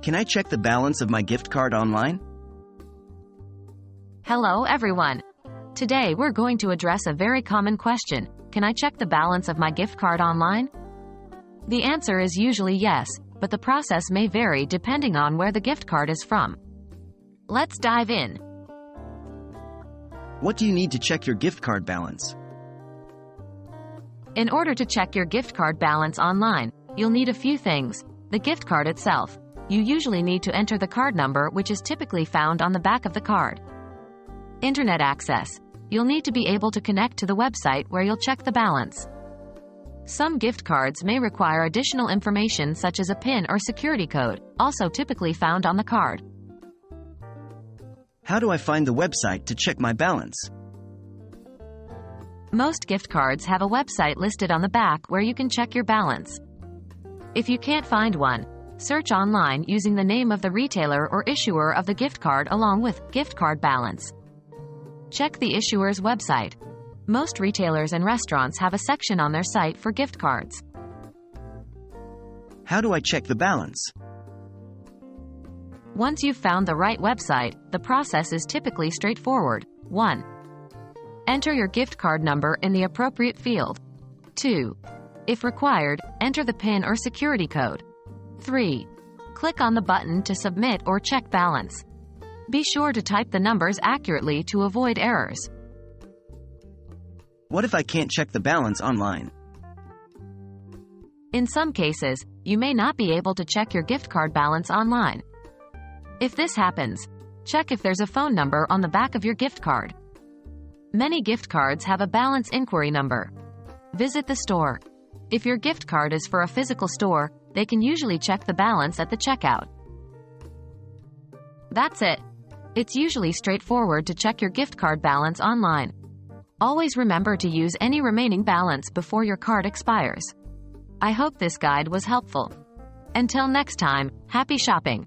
Can I check the balance of my gift card online? Hello everyone. Today we're going to address a very common question. Can I check the balance of my gift card online? The answer is usually yes, but the process may vary depending on where the gift card is from. Let's dive in. What do you need to check your gift card balance? In order to check your gift card balance online, you'll need a few things. The gift card itself. You usually need to enter the card number, which is typically found on the back of the card. Internet access. You'll need to be able to connect to the website where you'll check the balance. Some gift cards may require additional information such as a PIN or security code, also typically found on the card. How do I find the website to check my balance? Most gift cards have a website listed on the back where you can check your balance. If you can't find one, search online using the name of the retailer or issuer of the gift card along with gift card balance. Check the issuer's website. Most retailers and restaurants have a section on their site for gift cards. How do I check the balance? Once you've found the right website, the process is typically straightforward. 1. Enter your gift card number in the appropriate field. 2. If required, enter the PIN or security code. 3. Click on the button to submit or check balance. Be sure to type the numbers accurately to avoid errors. What if I can't check the balance online? In some cases, you may not be able to check your gift card balance online. If this happens, check if there's a phone number on the back of your gift card. Many gift cards have a balance inquiry number. Visit the store. If your gift card is for a physical store, they can usually check the balance at the checkout. That's it. It's usually straightforward to check your gift card balance online. Always remember to use any remaining balance before your card expires. I hope this guide was helpful. Until next time, happy shopping!